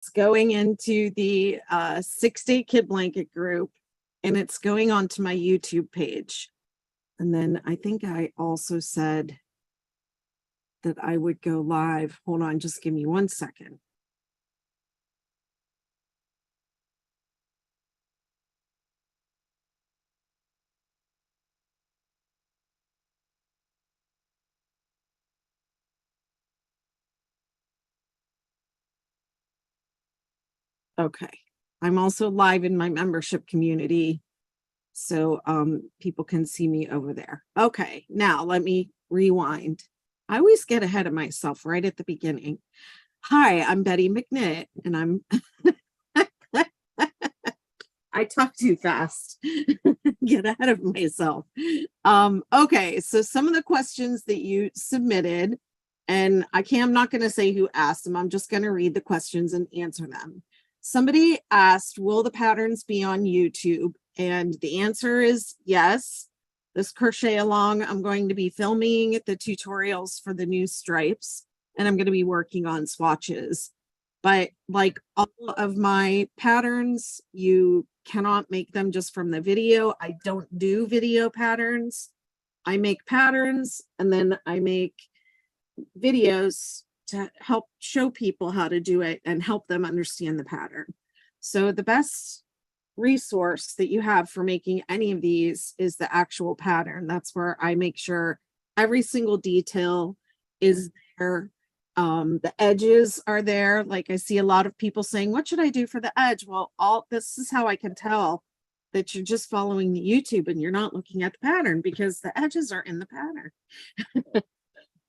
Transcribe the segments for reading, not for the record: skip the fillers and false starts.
going into the 6-day kid blanket group, and it's going onto my YouTube page. And then I think I also said that I would go live. Hold on, just give me 1 second. Okay. I'm also live in my membership community, so people can see me over there. Okay, now let me rewind. I always get ahead of myself right at the beginning. Hi, I'm Betty McKnit, and I'm I talk too fast. Get ahead of myself. Okay, so some of the questions that you submitted, and I'm not going to say who asked them. I'm just going to read the questions and answer them. Somebody asked, will the patterns be on YouTube? And the answer is yes. This crochet along, I'm going to be filming the tutorials for the new stripes, and I'm going to be working on swatches. But like all of my patterns, you cannot make them just from the video. I don't do video patterns. I make patterns and then I make videos to help show people how to do it and help them understand the pattern. So the best resource that you have for making any of these is the actual pattern. That's where I make sure every single detail is there. The edges are there. Like I see a lot of people saying, what should I do for the edge? Well, this is how I can tell that you're just following the YouTube and you're not looking at the pattern, because the edges are in the pattern.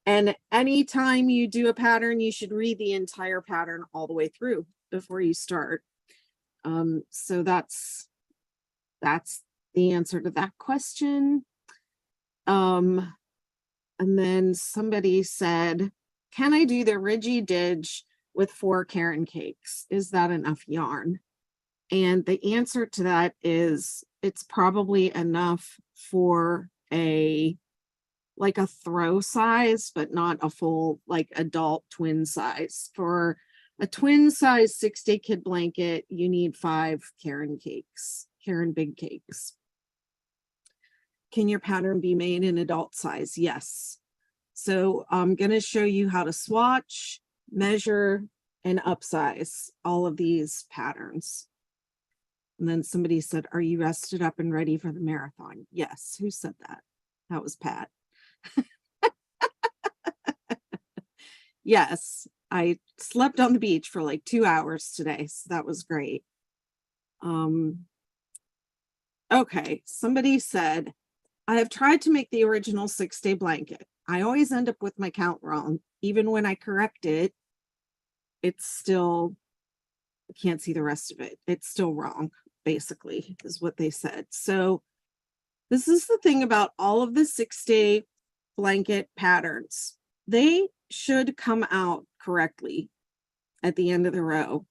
And anytime you do a pattern, you should read the entire pattern all the way through before you start. So that's the answer to that question. And then somebody said, can I do the Ridgy Didge with 4 Karen cakes? Is that enough yarn? And the answer to that is it's probably enough for like a throw size, but not a full like adult twin size. For a twin size 6-day kid blanket, you need 5 Karen cakes, Karen big cakes. Can your pattern be made in adult size? Yes. So I'm going to show you how to swatch, measure, and upsize all of these patterns. And then somebody said, are you rested up and ready for the marathon? Yes. Who said that? That was Pat. Yes, I slept on the beach for like 2 hours today, so that was great. Okay, somebody said, I have tried to make the original 6-day blanket. I always end up with my count wrong. Even when I correct it, it's still, I can't see the rest of it. It's still wrong, basically, is what they said. So this is the thing about all of the 6-day blanket patterns. They should come out correctly at the end of the row.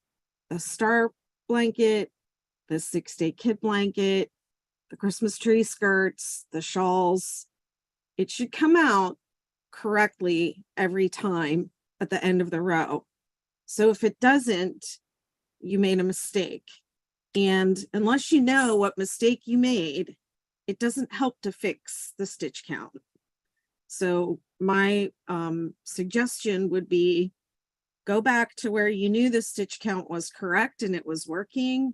The star blanket, the 6-day kid blanket, the Christmas tree skirts, the shawls. It should come out correctly every time at the end of the row. So if it doesn't, you made a mistake. And unless you know what mistake you made, it doesn't help to fix the stitch count. So my suggestion would be go back to where you knew the stitch count was correct and it was working,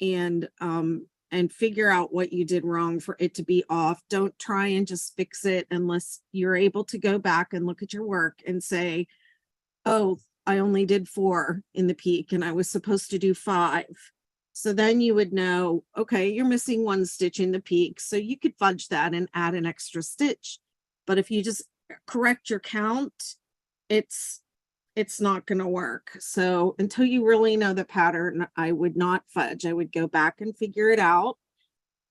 and figure out what you did wrong for it to be off. Don't try and just fix it unless you're able to go back and look at your work and say, oh, I only did 4 in the peak and I was supposed to do 5. So then you would know, okay, you're missing 1 stitch in the peak. So you could fudge that and add an extra stitch. But if you just correct your count, it's not going to work. So until you really know the pattern, I would not fudge. I would go back and figure it out.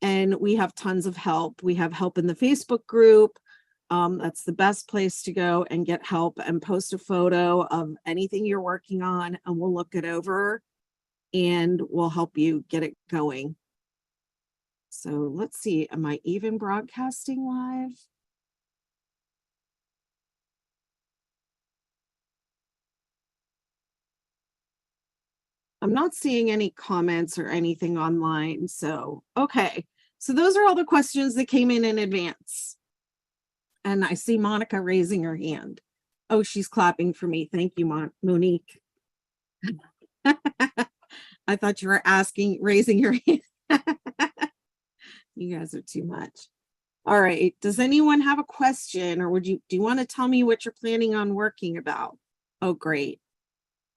And we have tons of help. We have help in the Facebook group. That's the best place to go and get help, and post a photo of anything you're working on and we'll look it over and we'll help you get it going. So let's see, am I even broadcasting live? I'm not seeing any comments or anything online. So, okay. So those are all the questions that came in advance. And I see Monica raising her hand. Oh, she's clapping for me. Thank you, Monique. I thought you were raising your hand. You guys are too much. All right. Does anyone have a question, or do you want to tell me what you're planning on working about? Oh, great.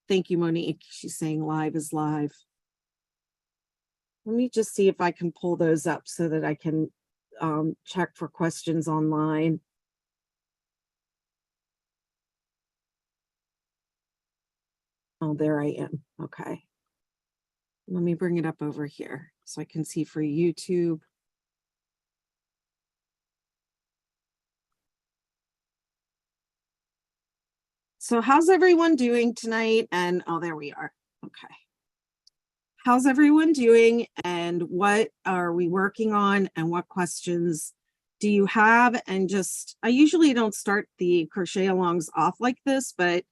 Thank you, Monique. She's saying live is live. Let me just see if I can pull those up so that I can check for questions online. Oh, there I am. Okay. Let me bring it up over here so I can see for YouTube. So how's everyone doing tonight? And oh, there we are. Okay. How's everyone doing? And what are we working on? And what questions do you have? And just, I usually don't start the crochet alongs off like this, but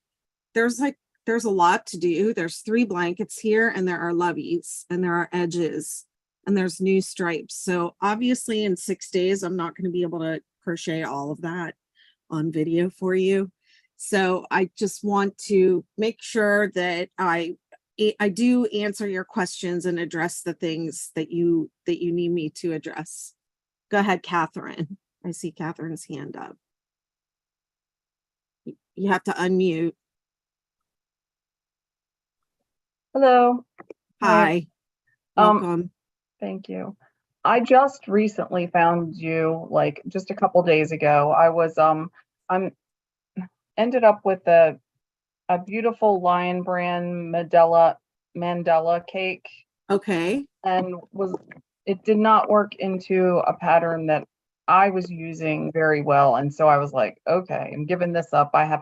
there's a lot to do. There's 3 blankets here, and there are loveys, and there are edges, and there's new stripes. So obviously in 6 days, I'm not going to be able to crochet all of that on video for you. So I just want to make sure that I do answer your questions and address the things that you need me to address. Go ahead, Catherine. I see Catherine's hand up. You have to unmute. Hello. Hi. Welcome. Thank you. I just recently found you, like just a couple days ago. I'm ended up with a beautiful Lion Brand Mandela cake, Okay. and it did not work into a pattern that I was using very well. And so I was like, okay, I'm giving this up. I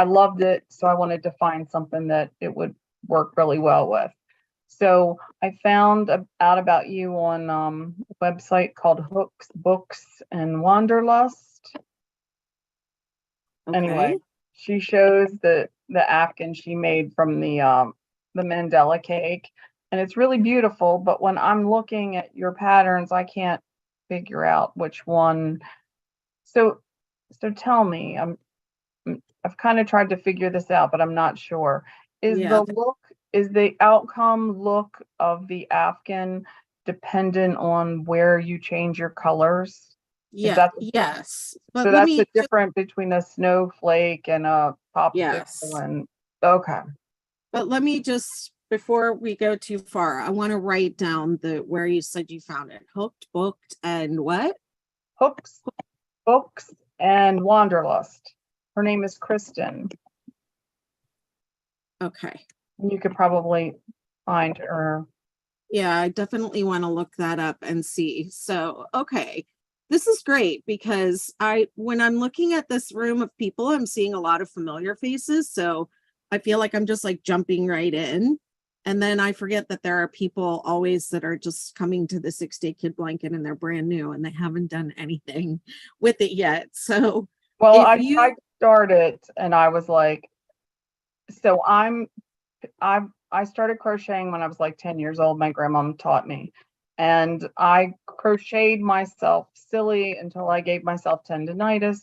loved it. So I wanted to find something that it would work really well with. So I found out about you on a website called Hooks, Books, and Wanderlust. Okay. Anyway, she shows the afghan she made from the Mandela cake, and it's really beautiful. But when I'm looking at your patterns, I can't figure out which one. So tell me, I've kind of tried to figure this out, but I'm not sure. Is the outcome look of the afghan dependent on where you change your colors? Yeah. Yes. But so that's the difference between a snowflake and a popsicle. Yes. And okay. But let me just, before we go too far, I want to write down where you said you found it. Hooked, booked, and what? Hooks, Books, and Wanderlust. Her name is Kristen. Okay. You could probably find her. Yeah, I definitely want to look that up and see. So, okay. This is great because when I'm looking at this room of people, I'm seeing a lot of familiar faces. So I feel like I'm just like jumping right in. And then I forget that there are people always that are just coming to the 6-day kid blanket and they're brand new and they haven't done anything with it yet. So, well, I started and I was like, so I started crocheting when I was like 10 years old. My grandma taught me. And I crocheted myself silly until I gave myself tendinitis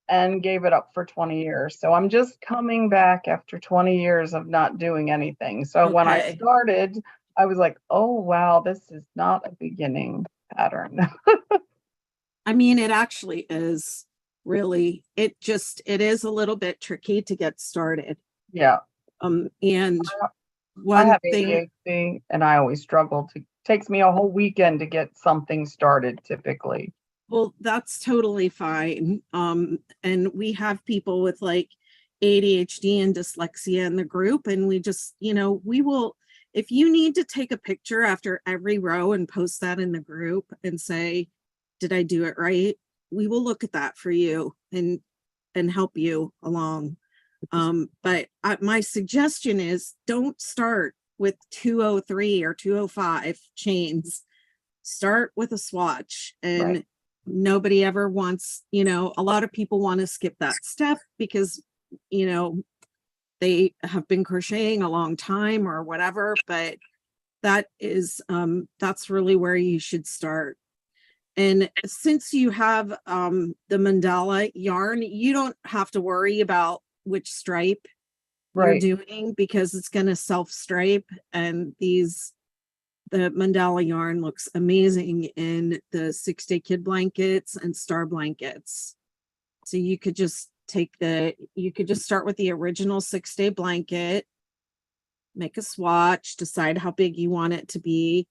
and gave it up for 20 years. So I'm just coming back after 20 years of not doing anything. So when I started, I was like, oh, wow, this is not a beginning pattern. I mean, it actually is really, it is a little bit tricky to get started. Yeah. And I have ADHD and I always struggle takes me a whole weekend to get something started typically. Well, that's totally fine. And we have people with like ADHD and dyslexia in the group, and we just, we will, if you need to take a picture after every row and post that in the group and say, did I do it right? We will look at that for you and help you along. But my suggestion is don't start with 203 or 205 chains. Start with a swatch, and nobody ever wants, a lot of people want to skip that step because, they have been crocheting a long time or whatever, but that is that's really where you should start. And since you have the mandala yarn, you don't have to worry about which stripe you're Right. doing because it's going to self stripe. And the mandala yarn looks amazing in the 6-day kid blankets and star blankets. So you could just start with the original 6-day blanket, make a swatch, decide how big you want it to be,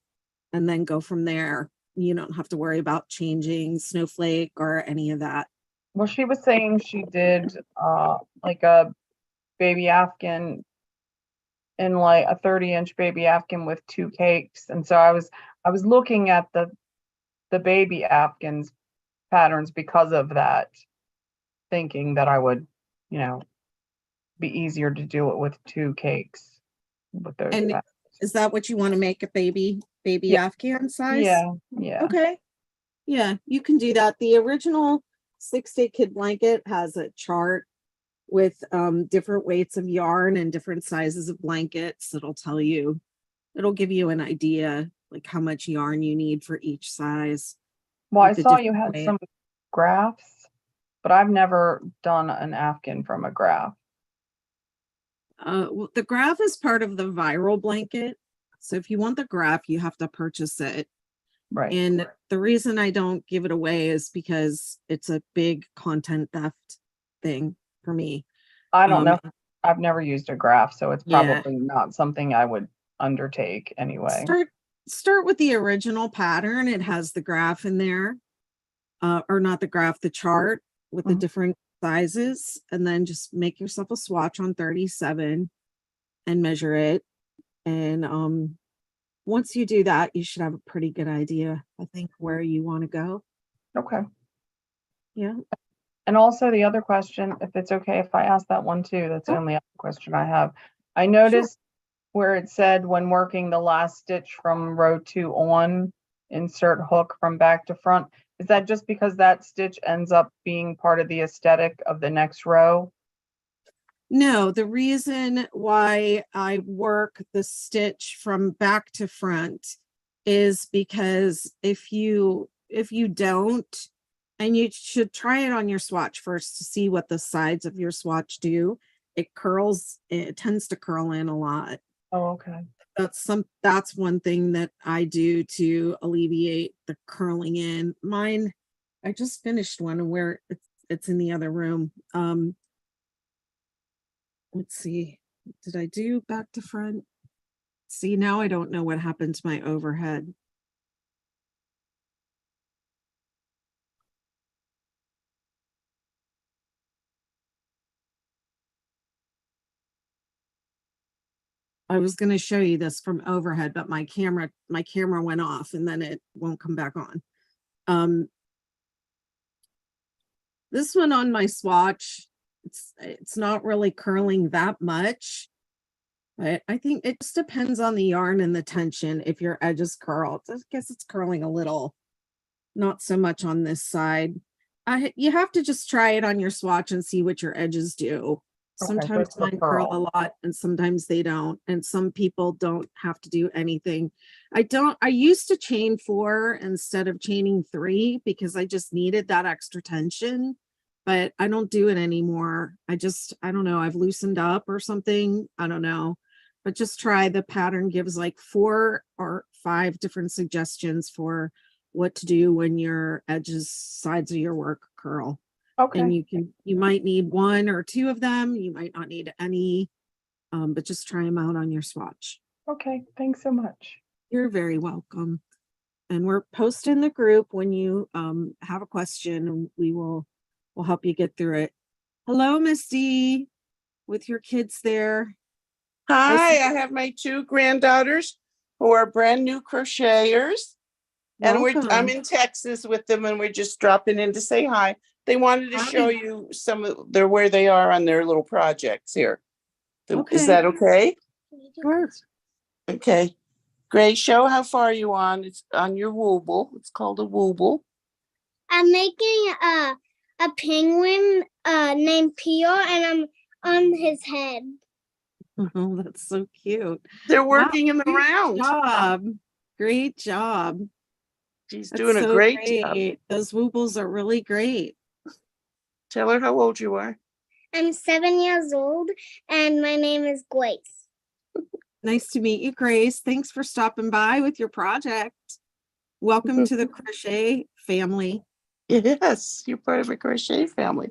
and then go from there. You don't have to worry about changing snowflake or any of that. Well, she was saying she did like a baby Afghan in like a 30-inch baby Afghan with 2 cakes. And so I was looking at the baby Afghans patterns because of that, thinking that I would, you know, be easier to do it with 2 cakes with those And patterns. is that what you want to make a baby Yeah. Afghan size? Yeah. Okay. Yeah, you can do that. The original 6-day kid blanket has a chart with different weights of yarn and different sizes of blankets. It'll give you an idea like how much yarn you need for each size. Well, I with the saw you different had weight. some graphs, but I've never done an Afghan from a graph. Well, the graph is part of the viral blanket. So if you want the graph, you have to purchase it. Right. And the reason I don't give it away is because it's a big content theft thing for me. I don't know. I've never used a graph, so it's Yeah. probably not something I would undertake anyway. Start with the original pattern. It has the graph in there, or not the graph, the chart with the different sizes, and then just make yourself a swatch on 37 and measure it. And once you do that, you should have a pretty good idea, I think, where you want to go. Okay. Yeah. And also the other question, if it's okay if I ask that one too, that's the only other question I have. I noticed where it said when working the last stitch from row 2 on, insert hook from back to front. Is that just because that stitch ends up being part of the aesthetic of the next row? No, the reason why I work the stitch from back to front is because if you don't, and you should try it on your swatch first to see what the sides of your swatch do. It tends to curl in a lot. Oh, okay. That's one thing that I do to alleviate the curling in. Mine, I just finished one where it's in the other room. Let's see. Did I do back to front? See, now I don't know what happened to my overhead. I was going to show you this from overhead, but my camera went off and then it won't come back on. This one on my swatch, it's not really curling that much, but I think it just depends on the yarn and the tension. If your edges curl, I guess it's curling a little, not so much on this side. You have to just try it on your swatch and see what your edges do. Sometimes so mine curl a lot and sometimes they don't. And some people don't have to do anything. I used to chain 4 instead of chaining 3 because I just needed that extra tension, but I don't do it anymore. I don't know. I've loosened up or something. I don't know, but just try. The pattern gives like 4 or 5 different suggestions for what to do when your sides of your work curl. Okay. And you might need 1 or 2 of them. You might not need any, but just try them out on your swatch. Okay. Thanks so much. You're very welcome. And we're posting the group when you have a question, and we'll help you get through it. Hello, Misty, with your kids there. Hi, I have my 2 granddaughters who are brand new crocheters. And I'm in Texas with them, and we're just dropping in to say hi. They wanted to show you some of where they are on their little projects here. Is that okay? Sure. Okay. Gray, show how far you on. It's on your wooble. It's called a wooble. I'm making a penguin named Pio, and I'm on his head. Oh, that's so cute. They're Wow, working in the great round. job. Great job. She's That's doing a so great job. great. Those woobles are really great. Tell her how old you are. I'm 7 years old and my name is Grace. Nice to meet you, Grace. Thanks for stopping by with your project. Welcome to the crochet family. Yes, you're part of a crochet family.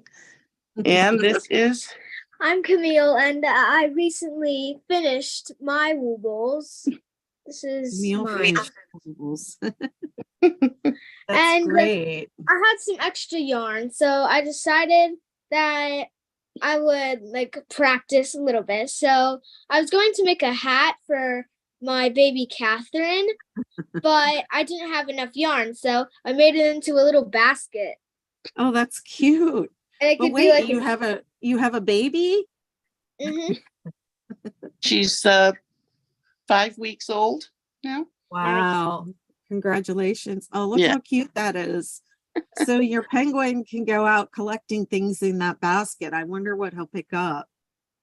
And this is I'm Camille, and I recently finished my woobles. This is Meal mine. woobles. That's And, great. I had some extra yarn, so I decided that I would practice a little bit. So I was going to make a hat for my baby Catherine, but I didn't have enough yarn, so I made it into a little basket. Oh, that's cute. And it But could be wait, like you have a baby? Mhm. she's 5 weeks old now. Wow. Congratulations. Oh, look Yeah. how cute that is. So your penguin can go out collecting things in that basket. I wonder what he'll pick up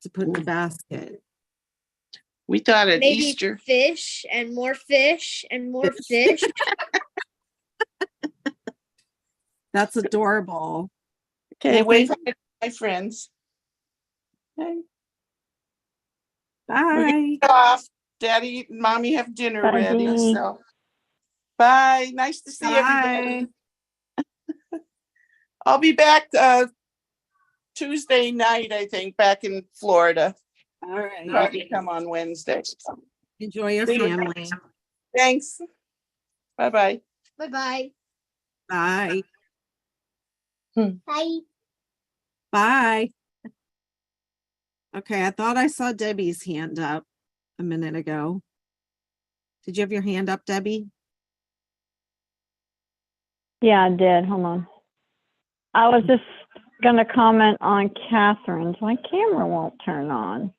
to put in the basket. We thought at maybe Easter. fish and more fish and more fish. That's adorable. Okay, Well, wait thank- for my friends. Okay. Bye. Off. Daddy and mommy have dinner Bye, ready. Dee. So bye. Nice to see everybody. Bye. I'll be back Tuesday night, I think, back in Florida. All right. Probably come on Wednesday. Enjoy your See you. family. Thanks. Bye-bye. Bye-bye. Bye. Bye. Bye. Okay, I thought I saw Debbie's hand up a minute ago. Did you have your hand up, Debbie? Yeah, I did. Hold on. I was just going to comment on Catherine's. My camera won't turn on.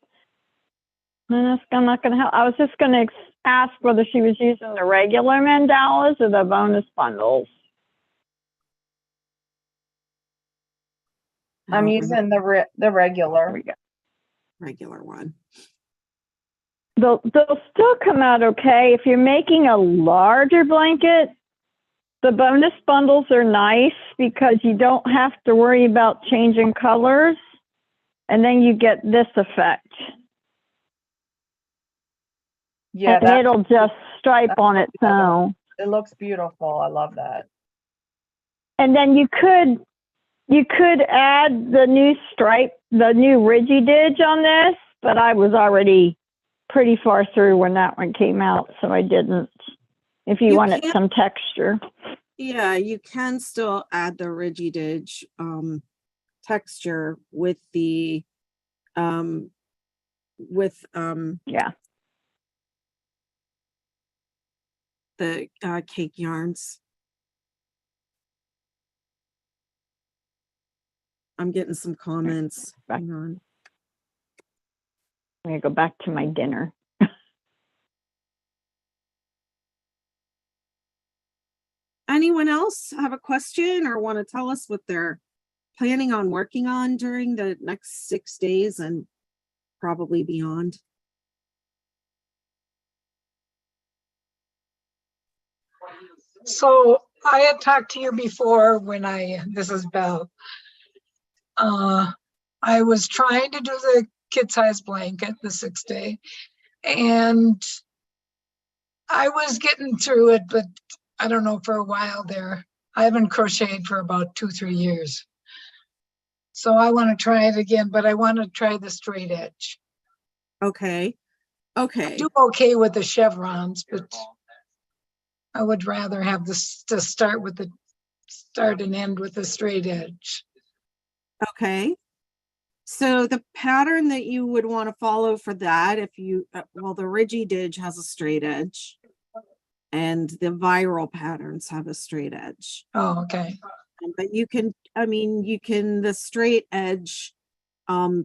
And that's not going to help. I was just going to ask whether she was using the regular mandalas or the bonus bundles. I'm using the regular. Regular one. They'll still come out okay. If you're making a larger blanket, the bonus bundles are nice because you don't have to worry about changing colors. And then you get this effect. Yeah, and it'll just stripe on its own. It looks beautiful. I love that. And then you could add the new stripe, the new Ridgy Didge on this, but I was already pretty far through when that one came out, so I didn't. If you wanted some texture. Yeah, you can still add the Ridgy Didge texture with the yeah, the cake yarns. I'm getting some comments. Hang on. I'm gonna go back to my dinner. Anyone else have a question or want to tell us what they're planning on working on during the next 6 days and probably beyond? So I had talked to you before this is Belle. I was trying to do the kid size blanket, the 6 day, and I was getting through it, but I don't know, for a while there. I haven't crocheted for about 2-3 years. So I want to try it again, but I want to try the straight edge. Okay. Okay. I do okay with the chevrons, but I would rather have this to start and end with the straight edge. Okay. So the pattern that you would want to follow for that, if you, well, the Ridgy Didge has a straight edge and the viral patterns have a straight edge. Oh, okay. But you can, the straight edge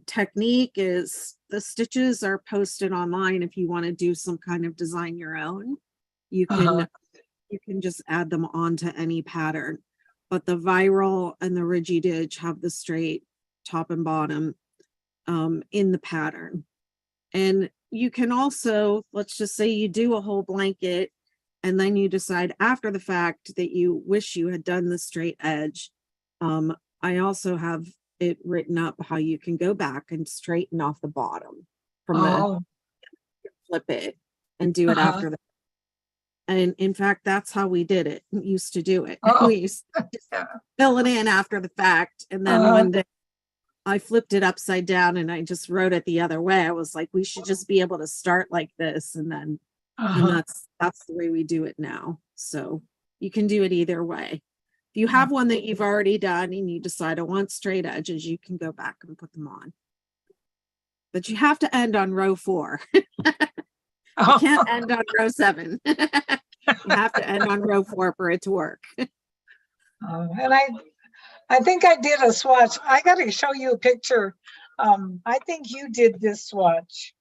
technique is the stitches are posted online. If you want to do some kind of design your own, you can, you can just add them onto any pattern. But the viral and the Ridgy Didge have the straight top and bottom in the pattern. And you can also, let's just say you do a whole blanket and then you decide after the fact that you wish you had done the straight edge. I also have it written up how you can go back and straighten off the bottom from Oh, flip it and do it after that. And in fact, that's how we did it. We used to do it. Oh. We used to just fill it in after the fact. And then Uh-huh. one day I flipped it upside down and I just wrote it the other way. I was like, we should just be able to start like this. And then, and that's the way we do it now. So you can do it either way. If you have one that you've already done and you decide I want straight edges, you can go back and put them on. But you have to end on row 4. You can't end on row 7. You have to end on row 4 for it to work. And I think I did a swatch. I got to show you a picture. I think you did this swatch.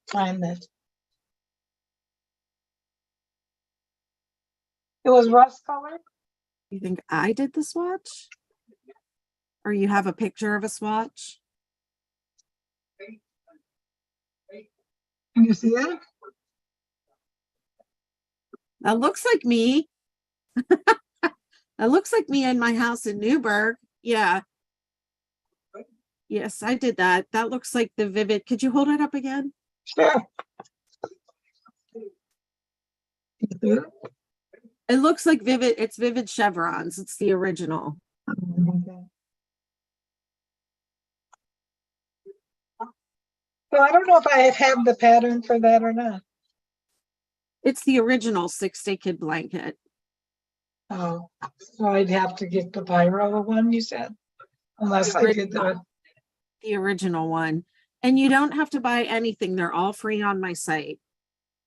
Find this. It was rust color. You think I did the swatch? Or you have a picture of a swatch? Can you see it? That looks like me. That looks like me in my house in Newburgh. Yeah. Yes, I did that. That looks like the vivid. Could you hold it up again? Sure. It looks like vivid. It's vivid chevrons. It's the original. So I don't know if I have had the pattern for that or not. It's the original 6-day kid blanket. Oh, so I'd have to get the Pyro one you said, unless I did the original one. And you don't have to buy anything. They're all free on my site.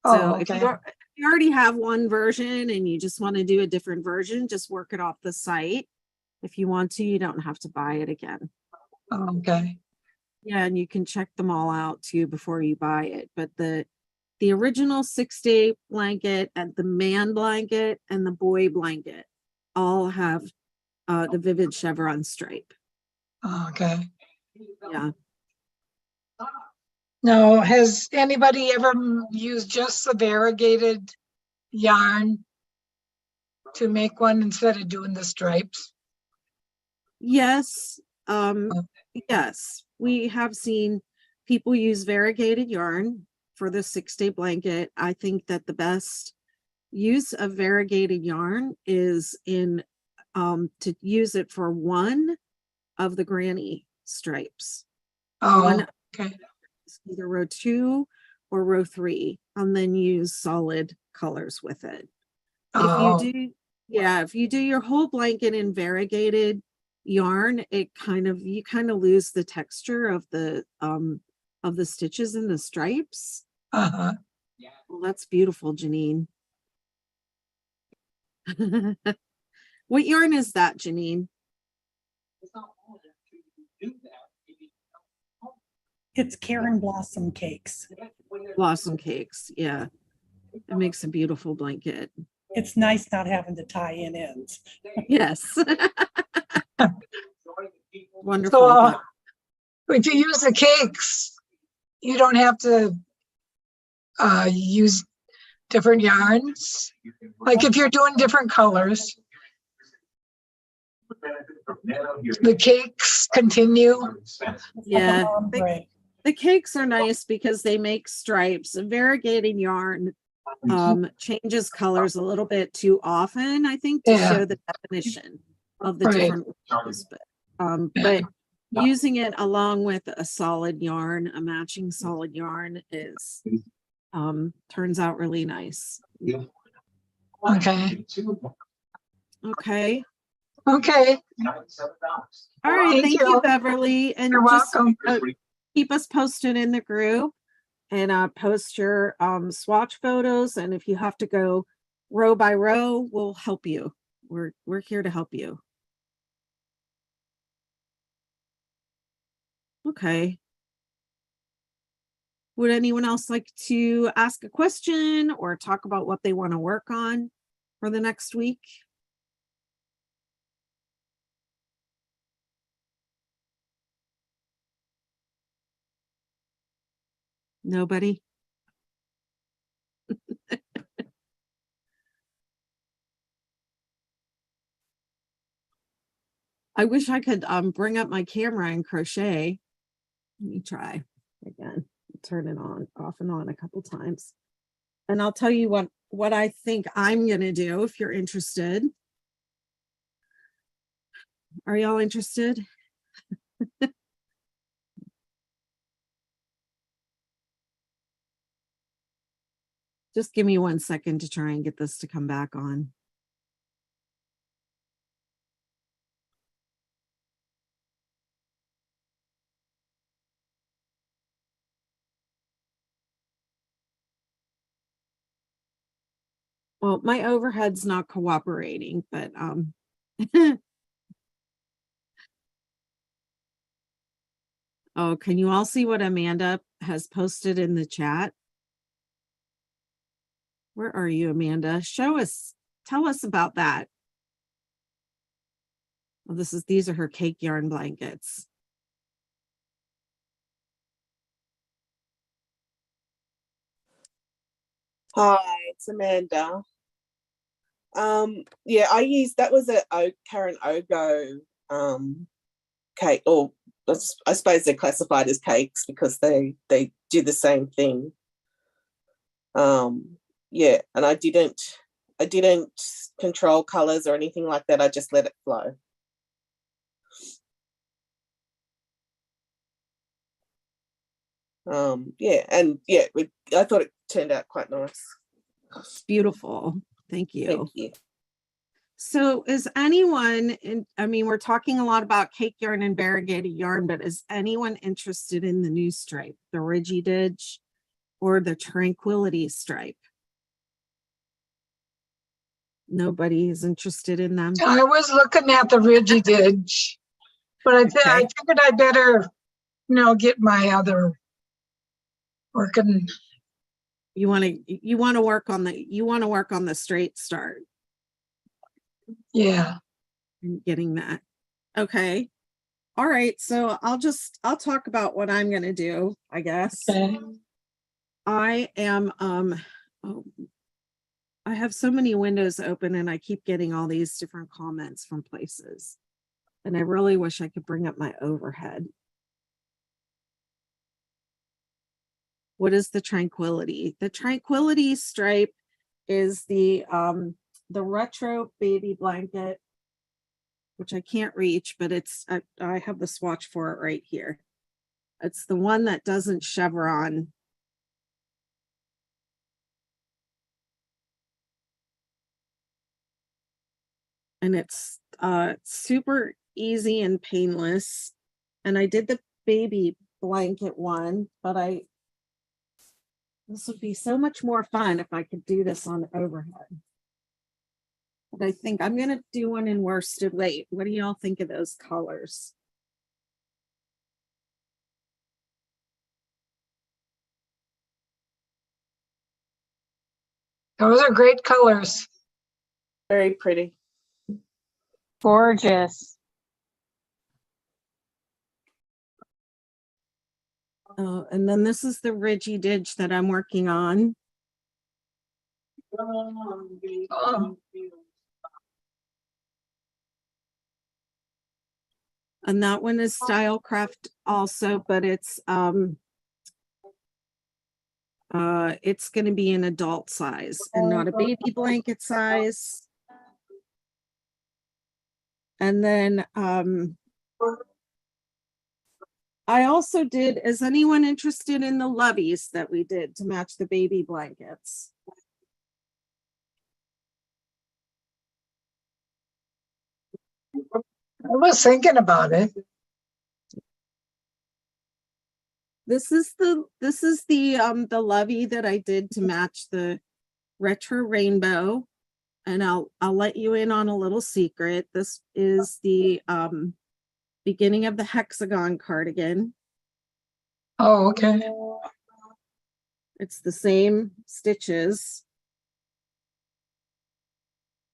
Oh, So okay. if you already have one version and you just want to do a different version, just work it off the site. If you want to, you don't have to buy it again. Oh, okay. Yeah, and you can check them all out too before you buy it. But the original 6-day blanket and the man blanket and the boy blanket all have the vivid chevron stripe. Oh, okay. Yeah. Now, has anybody ever used just the variegated yarn to make one instead of doing the stripes? Yes. Yes, we have seen people use variegated yarn for the 6-day blanket. I think that the best use of variegated yarn is in to use it for one of the granny stripes. Oh, okay. Either row 2 or row 3, and then use solid colors with it. Oh. If you do your whole blanket in variegated yarn, you kind of lose the texture of the stitches and the stripes. Uh-huh. Well, that's beautiful, Janine. What yarn is that, Janine? It's Karen Blossom Cakes. Blossom Cakes, yeah. It makes a beautiful blanket. It's nice not having to tie in ends. Yes. Wonderful. So, if you use the cakes, you don't have to use different yarns. Like if you're doing different colors, the cakes continue. Yeah. The cakes are nice because they make stripes. Variegated yarn changes colors a little bit too often, I think, to show the definition of the different ones. But using it along with a solid yarn, a matching solid yarn is turns out really nice. Okay. Okay. Okay. All right. Thank you, Beverly. And you're welcome. Keep us posted in the group and post your swatch photos. And if you have to go row by row, we'll help you. We're here to help you. Okay. Would anyone else like to ask a question or talk about what they want to work on for the next week? Nobody? I wish I could bring up my camera and crochet. Let me try again. Turn it on, off and on a couple times. And I'll tell you what I think I'm gonna do if you're interested. Are y'all interested? Just give me 1 second to try and get this to come back on. Well, my overhead's not cooperating, but oh, can you all see what Amanda has posted in the chat? Where are you, Amanda? Show us, tell us about that. Well, these are her cake yarn blankets. Hi, it's Amanda. Yeah, I used that was a Karen Ogo cake, or I suppose they're classified as cakes because they do the same thing. Yeah, and I didn't control colors or anything like that. I just let it flow. Yeah, and yeah, I thought it turned out quite nice. Beautiful. Thank you. Thank you. So is anyone I mean, we're talking a lot about cake yarn and variegated yarn, but is anyone interested in the new stripe, the Ridgy Didge or the Tranquility stripe? Nobody is interested in them. I was looking at the Ridgy Didge, but I figured I better, get my other working. You want to work on the straight start. Yeah. And getting that. Okay. All right. So I'll talk about what I'm going to do, I guess. Okay. I am, I have so many windows open and I keep getting all these different comments from places. And I really wish I could bring up my overhead. What is the Tranquility? The Tranquility stripe is the retro baby blanket, which I can't reach, but I have the swatch for it right here. It's the one that doesn't chevron. And it's super easy and painless. And I did the baby blanket one, but this would be so much more fun if I could do this on overhead. But I think I'm gonna do one in worsted weight. What do y'all think of those colors? Those are great colors. Very pretty. Gorgeous. And then this is the Ridgy Didge that I'm working on. Oh. And that one is Stylecraft also, but it's going to be an adult size and not a baby blanket size. And then I also did, is anyone interested in the loveys that we did to match the baby blankets? I was thinking about it. This is the lovey that I did to match the retro rainbow. And I'll let you in on a little secret. This is the beginning of the hexagon cardigan. Oh, okay. It's the same stitches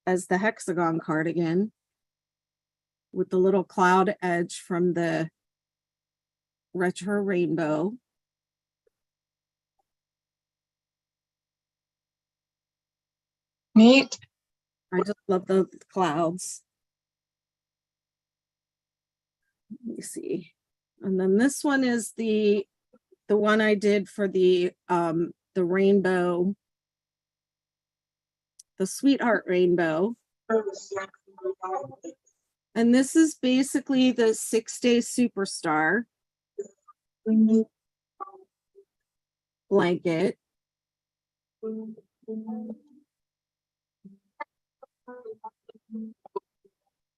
as the hexagon cardigan with the little cloud edge from the retro rainbow. Neat. I just love the clouds. Let me see. And then this one is the one I did for the rainbow, the sweetheart rainbow. And this is basically the 6-day superstar blanket.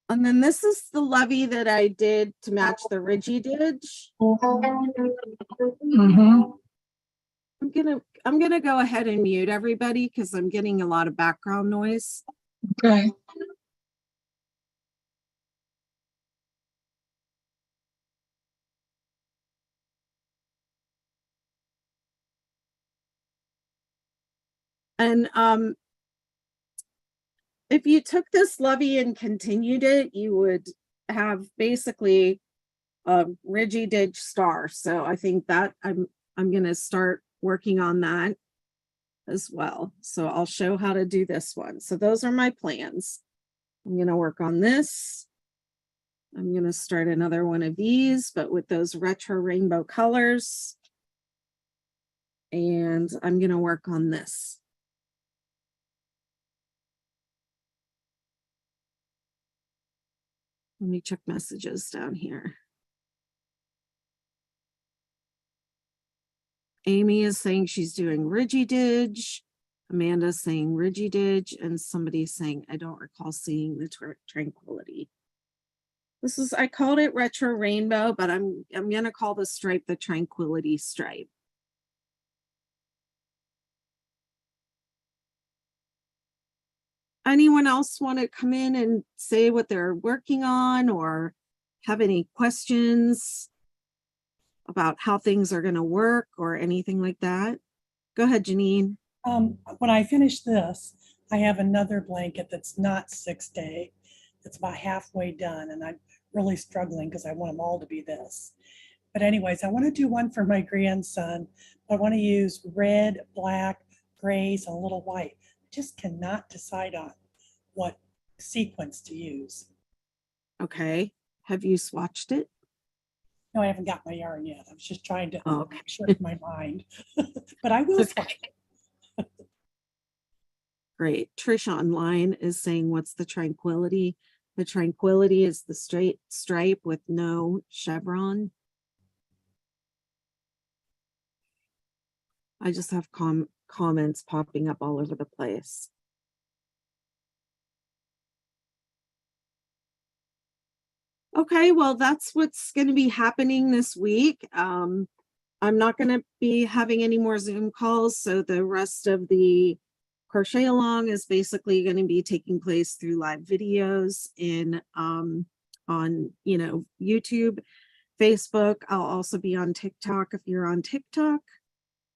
And then this is the levy that I did to match the Ridgy Didge. Mm-hmm. I'm gonna go ahead and mute everybody because I'm getting a lot of background noise. Okay. And if you took this levy and continued it, you would have basically a Ridgy Didge star. So I think that I'm gonna start working on that as well. So I'll show how to do this one. So those are my plans. I'm gonna work on this. I'm gonna start another one of these, but with those retro rainbow colors. And I'm gonna work on this. Let me check messages down here. Amy is saying she's doing Ridgy Didge. Amanda's saying Ridgy Didge, and somebody's saying, I don't recall seeing the Tranquility. This is, I called it retro rainbow, but I'm gonna call the stripe the Tranquility stripe. Anyone else want to come in and say what they're working on or have any questions about how things are going to work or anything like that? Go ahead, Janine. When I finish this, I have another blanket that's not 6-day. It's about halfway done, and I'm really struggling because I want them all to be this. But anyways, I want to do one for my grandson. I want to use red, black, grays, and a little white. Just cannot decide on what sequence to use. Okay. Have you swatched it? No, I haven't got my yarn yet. I was just trying to Okay. shift my mind. But I will swatch it. Great. Trish online is saying, what's the Tranquility? The Tranquility is the straight stripe with no chevron. I just have comments popping up all over the place. Okay, well, that's what's going to be happening this week. I'm not going to be having any more Zoom calls, so the rest of the crochet along is basically going to be taking place through live videos in on YouTube, Facebook. I'll also be on TikTok if you're on TikTok.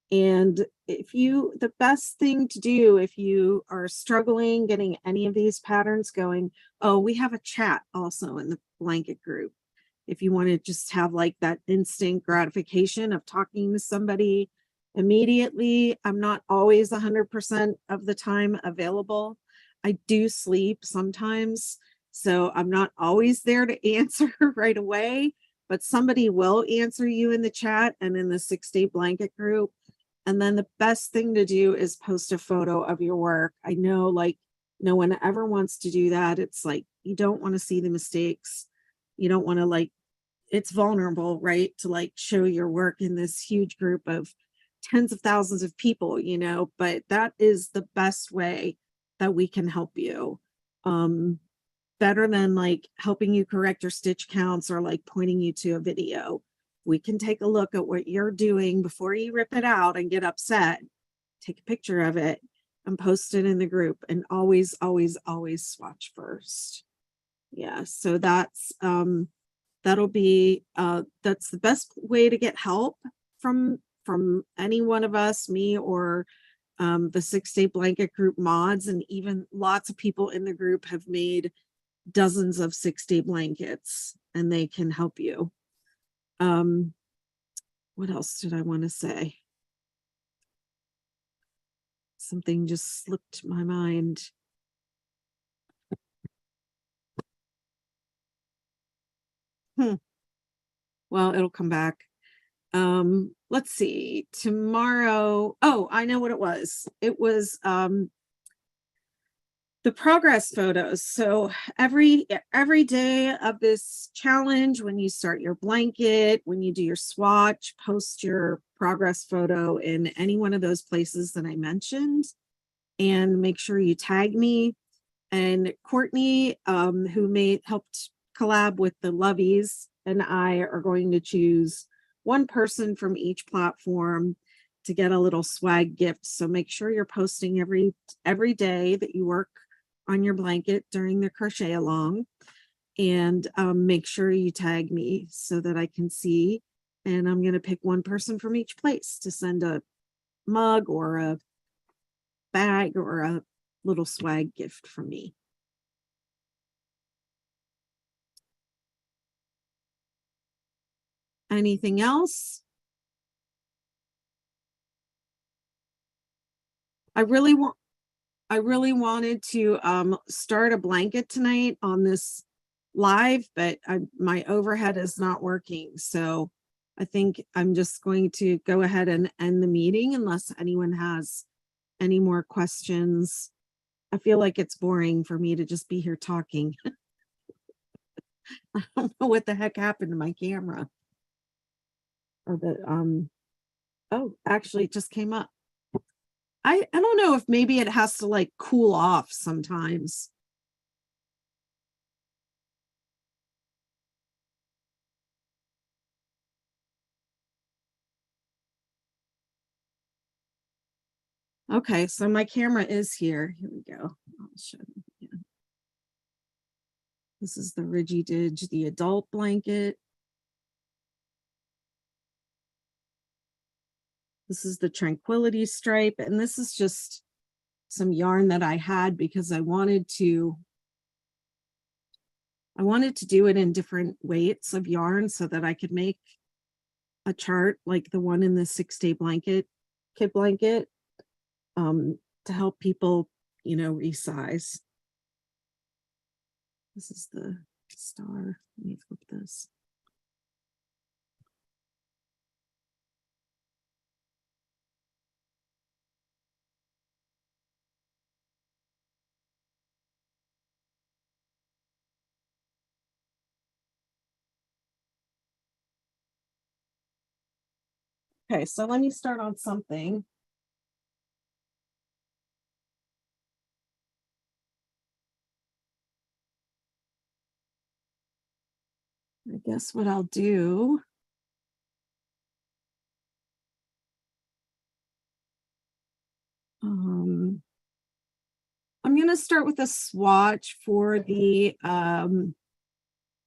And the best thing to do if you are struggling getting any of these patterns going, we have a chat also in the blanket group. If you want to just have like that instant gratification of talking to somebody immediately, I'm not always 100% of the time available. I do sleep sometimes, so I'm not always there to answer right away, but somebody will answer you in the chat and in the 6-day blanket group. And then the best thing to do is post a photo of your work. I know like no one ever wants to do that. It's like, you don't want to see the mistakes. You don't want to it's vulnerable, right? To like show your work in this huge group of tens of thousands of people, but that is the best way that we can help you. Better than like helping you correct your stitch counts or like pointing you to a video. We can take a look at what you're doing before you rip it out and get upset. Take a picture of it and post it in the group, and always, always, always swatch first. Yeah, so that's that'll be that's the best way to get help from any one of us, me or the 6-day blanket group mods, and even lots of people in the group have made dozens of 6-day blankets and they can help you. What else did I want to say? Something just slipped my mind. Well, it'll come back. Let's see. Tomorrow. Oh, I know what it was. It was the progress photos. So every day of this challenge, when you start your blanket, when you do your swatch, post your progress photo in any one of those places that I mentioned, and make sure you tag me. And Courtney, who helped collab with the Lovies, and I are going to choose one person from each platform to get a little swag gift. So make sure you're posting every day that you work on your blanket during the crochet along, and make sure you tag me so that I can see. And I'm going to pick one person from each place to send a mug or a bag or a little swag gift from me. Anything else? I really wanted to start a blanket tonight on this live, but my overhead is not working. So I think I'm just going to go ahead and end the meeting unless anyone has any more questions. I feel like it's boring for me to just be here talking. I don't know what the heck happened to my camera. Or the oh, actually it just came up. I don't know if maybe it has to like cool off sometimes. Okay, so my camera is here. Here we go. I'll show you again. This is the Ridgy Didge, the adult blanket. This is the Tranquility stripe, and this is just some yarn that I had because I wanted to do it in different weights of yarn so that I could make a chart like the one in the 6-day blanket, kit blanket, to help people, resize. This is the star. Let me flip this. Okay, so let me start on something. I guess what I'll do I'm going to start with a swatch for the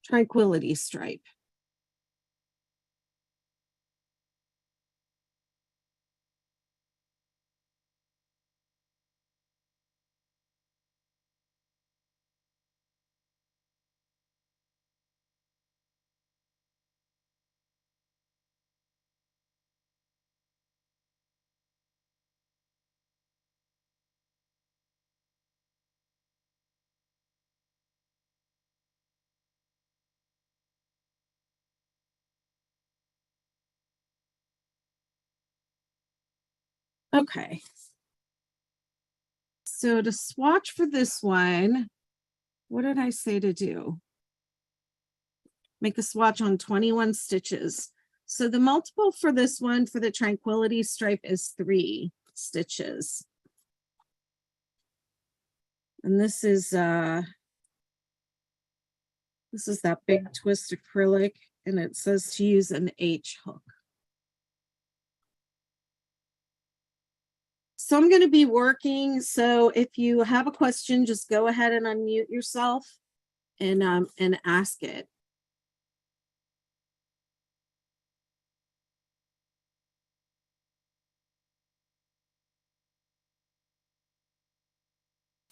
Tranquility stripe. Okay. So to swatch for this one, what did I say to do? Make a swatch on 21 stitches. So the multiple for this one, for the Tranquility stripe, is 3 stitches. And this is that big twist acrylic, and it says to use an H hook. So I'm going to be working. So if you have a question, just go ahead and unmute yourself and ask it.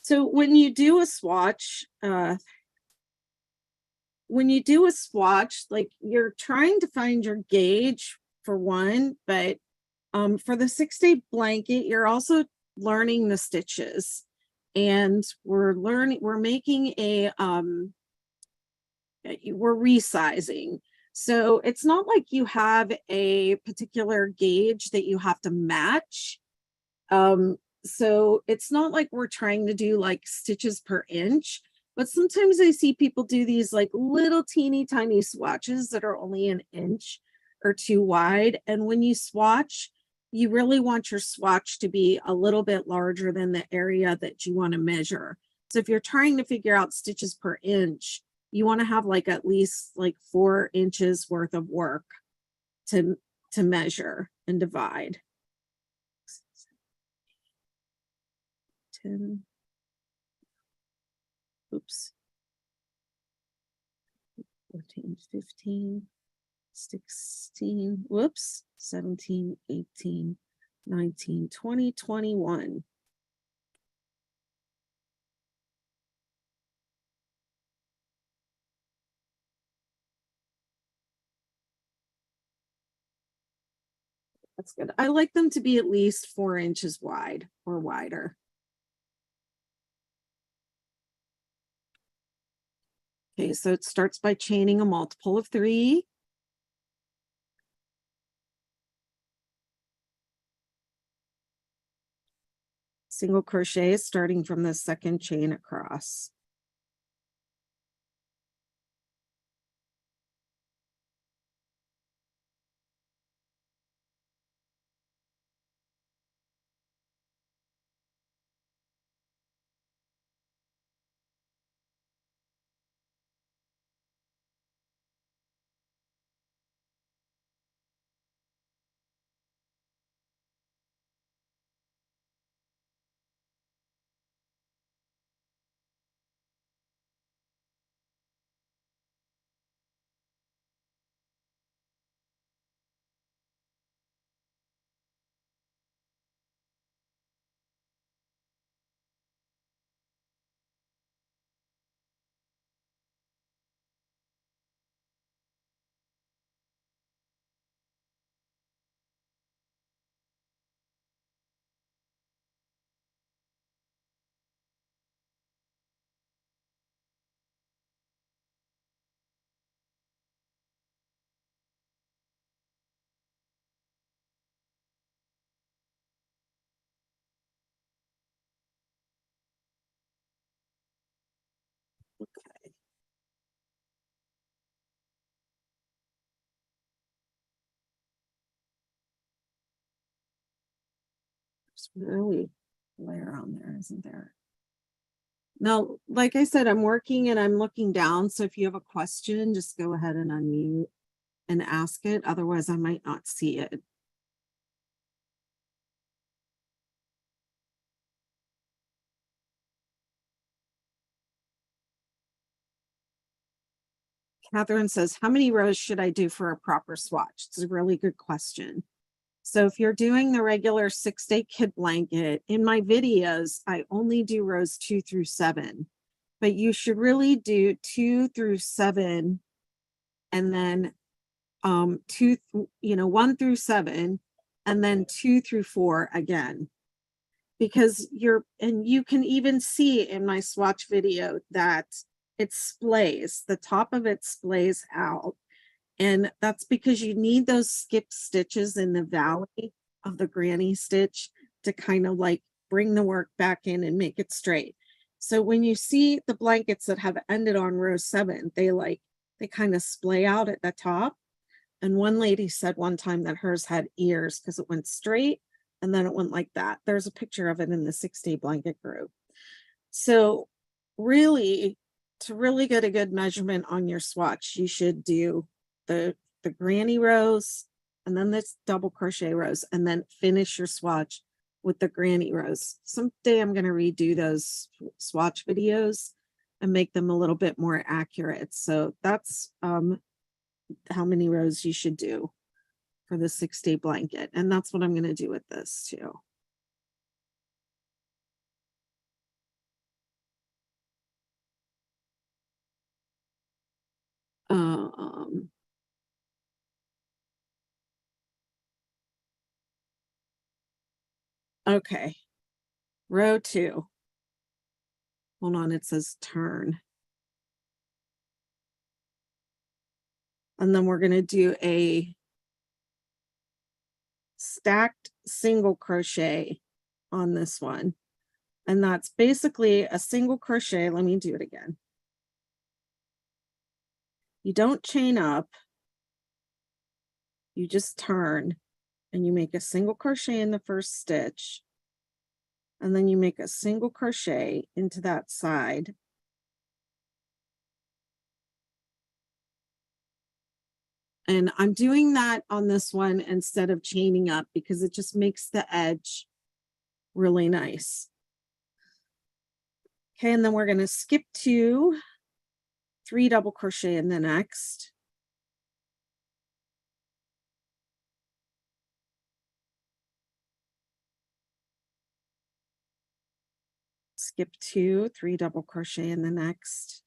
So when you do a swatch, like you're trying to find your gauge for one, but for the 6-day blanket, you're also learning the stitches, and we're making a, we're resizing. So it's not like you have a particular gauge that you have to match. So it's not like we're trying to do like stitches per inch, but sometimes I see people do these like little teeny tiny swatches that are only an inch or two wide. And when you swatch, you really want your swatch to be a little bit larger than the area that you want to measure. So if you're trying to figure out stitches per inch, you want to have like at least like 4 inches worth of work to measure and divide. 10. Oops. 14, 15, 16, whoops, 17, 18, 19, 20, 21. That's good. I like them to be at least 4 inches wide or wider. Okay, so it starts by chaining a multiple of 3. Single crochet starting from the second chain across. Okay. There's really layer on there, isn't there? Now, like I said, I'm working and I'm looking down. So if you have a question, just go ahead and unmute and ask it. Otherwise, I might not see it. Catherine says, how many rows should I do for a proper swatch? It's a really good question. So if you're doing the regular 6-day kit blanket, in my videos, I only do rows 2 through 7, but you should really do 2 through 7 and then 1 through 7 and then 2 through 4 again. Because you can even see in my swatch video that it splays, the top of it splays out. And that's because you need those skip stitches in the valley of the granny stitch to kind of like bring the work back in and make it straight. So when you see the blankets that have ended on row 7, they kind of splay out at the top. And one lady said one time that hers had ears because it went straight and then it went like that. There's a picture of it in the 6-day blanket group. So really, to really get a good measurement on your swatch, you should do the granny rows and then this double crochet rows and then finish your swatch with the granny rows. Someday I'm going to redo those swatch videos and make them a little bit more accurate. So that's how many rows you should do for the 6-day blanket. And that's what I'm going to do with this too. Okay. row 2. Hold on, it says turn. And then we're going to do a stacked single crochet on this one. And that's basically a single crochet. Let me do it again. You don't chain up. You just turn and you make a single crochet in the first stitch. And then you make a single crochet into that side. And I'm doing that on this one instead of chaining up because it just makes the edge really nice. Okay, and then we're going to skip to 3 double crochet in the next. Skip 2, 3 double crochet in the next.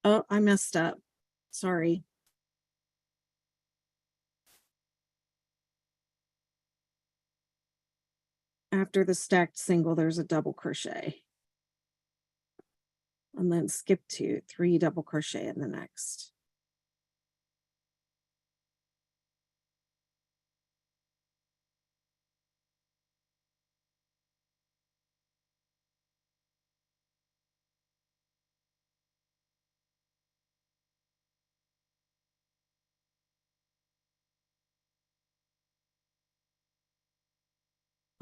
Oh, I messed up. Sorry. After the stacked single, there's a double crochet. And then skip to 3 double crochet in the next.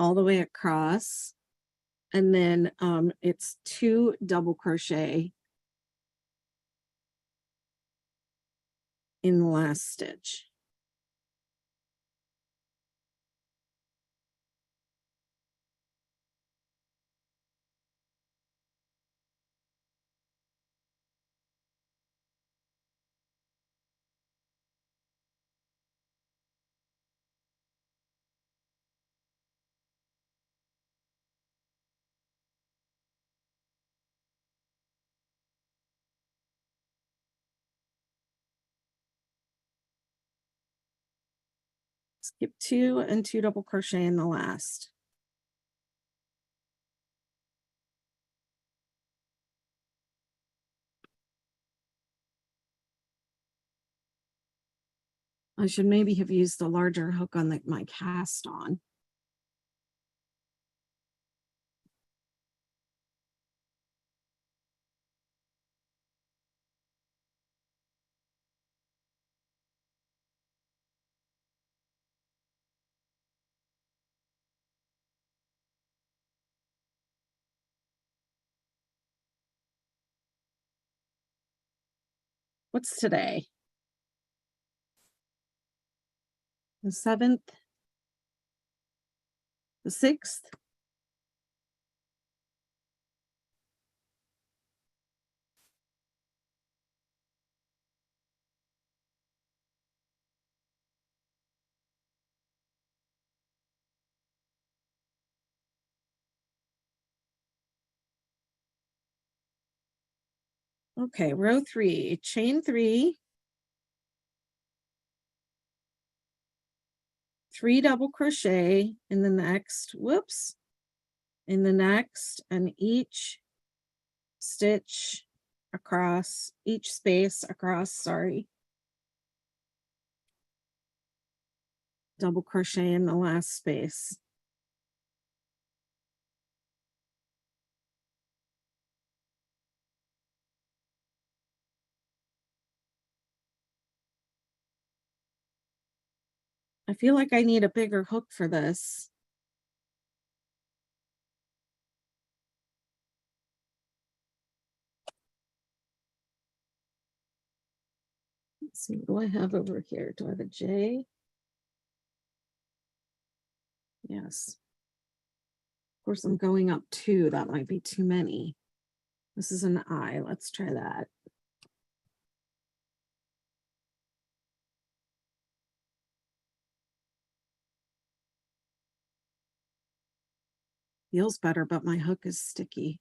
All the way across, and then it's 2 double crochet in the last stitch. Skip 2 and 2 double crochet in the last. I should maybe have used a larger hook on my cast on. What's today? The 7th? The 6th? Okay, row 3, chain 3, 3 double crochet in the next, whoops, in the next, and each stitch across, each space across, sorry. Double crochet in the last space. I feel like I need a bigger hook for this. Let's see, what do I have over here? Do I have a J? Yes. Of course, I'm going up 2. That might be too many. This is an I. Let's try that. Feels better, but my hook is sticky.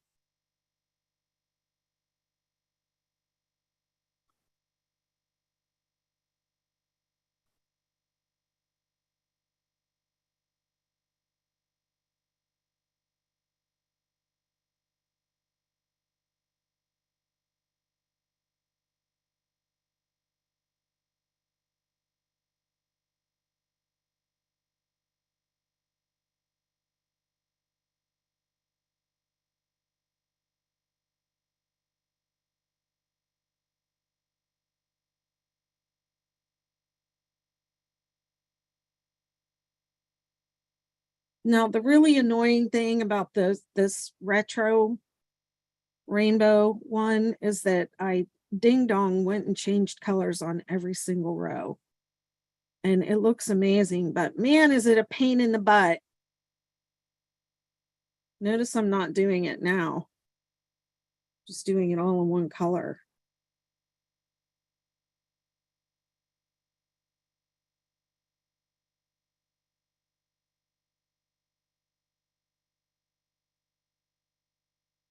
Now, the really annoying thing about this retro rainbow one is that I ding dong went and changed colors on every single row. And it looks amazing, but man, is it a pain in the butt. Notice I'm not doing it now. Just doing it all in one color.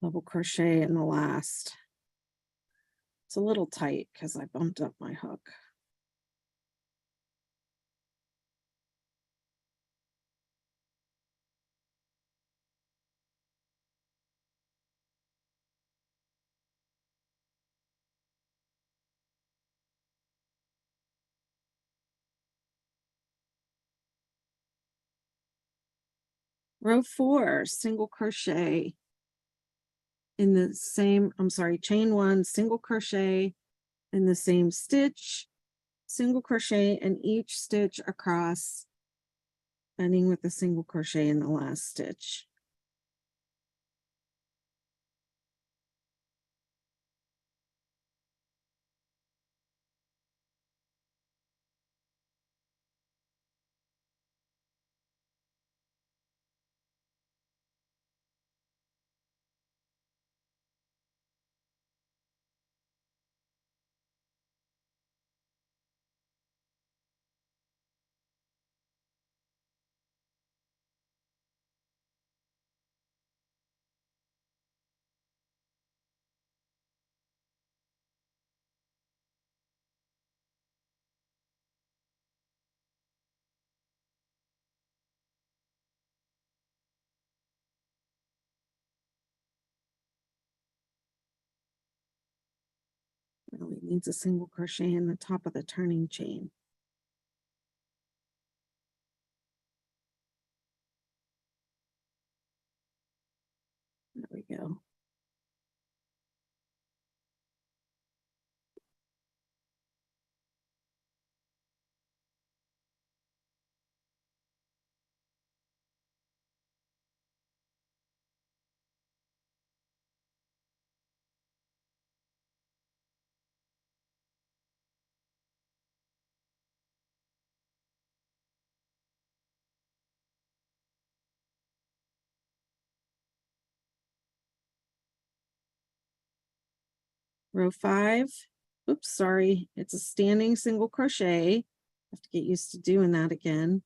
Double crochet in the last. It's a little tight because I bumped up my hook. Row 4, single crochet in the same, I'm sorry, chain 1, single crochet in the same stitch, single crochet in each stitch across, ending with a single crochet in the last stitch. Really needs a single crochet in the top of the turning chain. There we go. Row 5, oops, sorry, it's a standing single crochet. Have to get used to doing that again.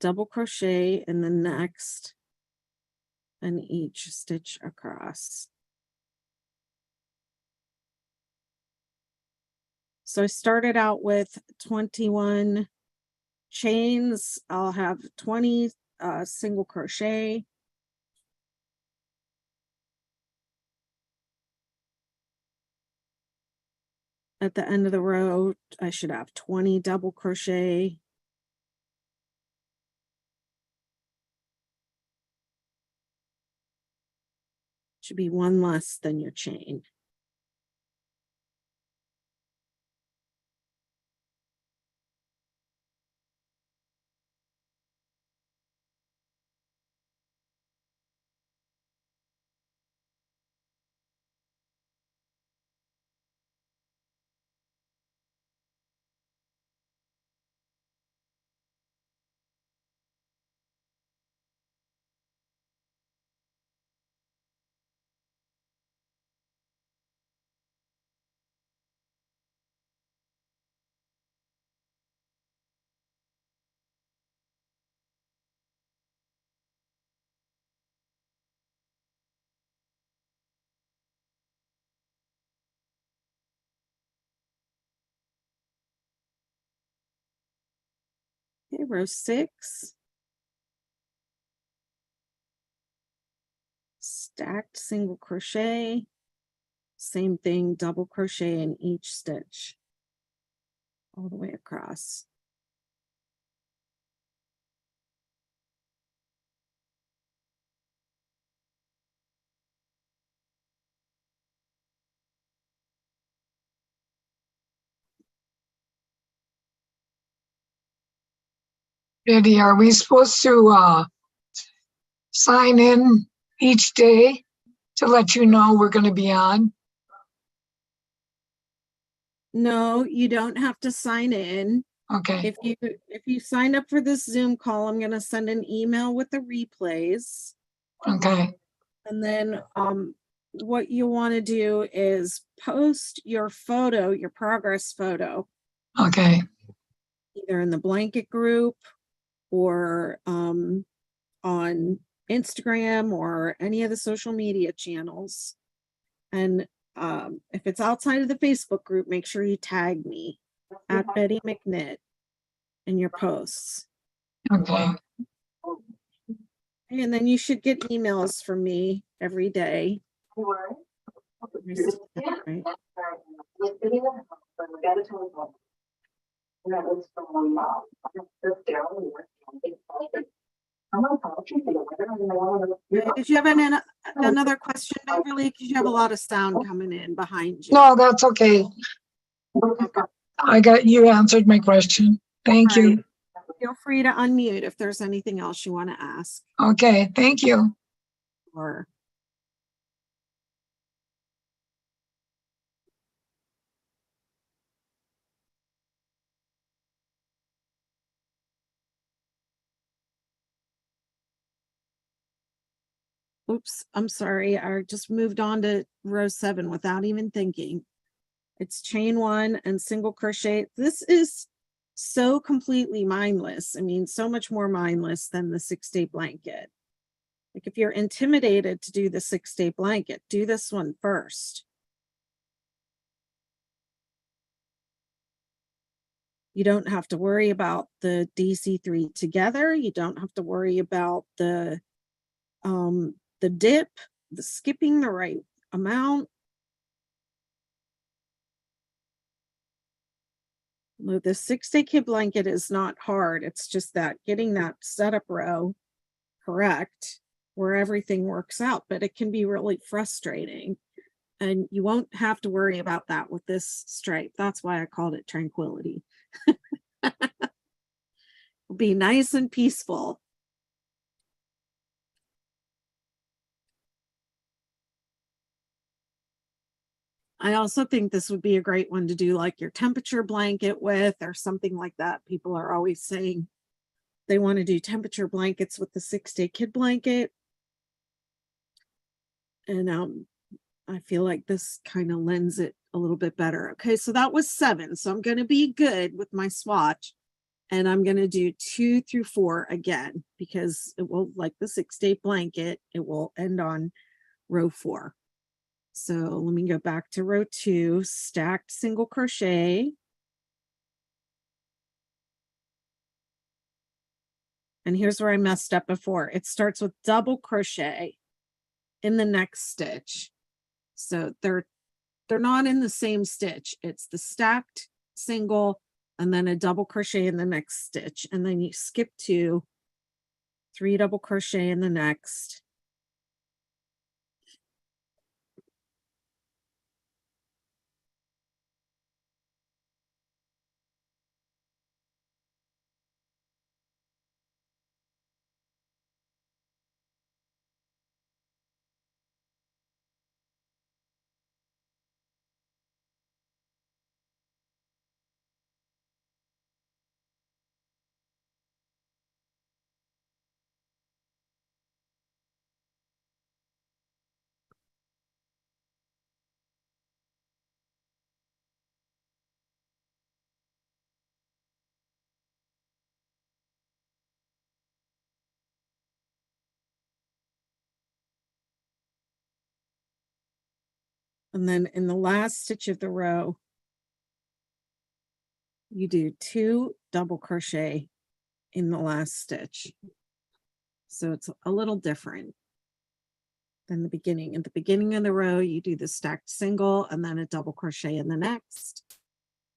Double crochet in the next and each stitch across. So I started out with 21 chains. I'll have 20 single crochet. At the end of the row, I should have 20 double crochet. Should be one less than your chain. Okay, row 6. Stacked single crochet. Same thing, double crochet in each stitch all the way across. Diddy, are we supposed to sign in each day to let you know we're going to be on? No, you don't have to sign in. Okay, If you sign up for this Zoom call, I'm going to send an email with the replays. okay, And then what you want to do is post your photo, your progress photo, okay, either in the blanket group or on Instagram or any of the social media channels. And if it's outside of the Facebook group, make sure you tag me at Betty McKnit in your posts. okay. And then you should get emails from me every day. Let me see that right. Did you have another question, Beverly? Because you have a lot of sound coming in behind you. No, that's okay. Okay. You answered my question. Thank All right. you. Feel free to unmute if there's anything else you want to ask. Okay, thank you. Or oops, I'm sorry. I just moved on to row 7 without even thinking. It's chain 1 and single crochet. This is so completely mindless. I mean, so much more mindless than the 6-day blanket. Like if you're intimidated to do the 6-day blanket, do this one first. You don't have to worry about the DC3 together. You don't have to worry about the dip, the skipping the right amount. The 6-day kid blanket is not hard. It's just that getting that setup row correct where everything works out, but it can be really frustrating. And you won't have to worry about that with this stripe. That's why I called it Tranquility. It'll be nice and peaceful. I also think this would be a great one to do like your temperature blanket with or something like that. People are always saying they want to do temperature blankets with the 6-day kid blanket. And I feel like this kind of lends it a little bit better. Okay, so that was 7. So I'm going to be good with my swatch. And I'm going to do 2 through 4 again, because it will, like the 6-day blanket, it will end on row 4. So let me go back to row 2, stacked single crochet. And here's where I messed up before. It starts with double crochet in the next stitch. So they're not in the same stitch. It's the stacked single and then a double crochet in the next stitch. And then you skip 2, 3 double crochet in the next. And then in the last stitch of the row, you do 2 double crochet in the last stitch. So it's a little different than the beginning. At the beginning of the row, you do the stacked single and then a double crochet in the next.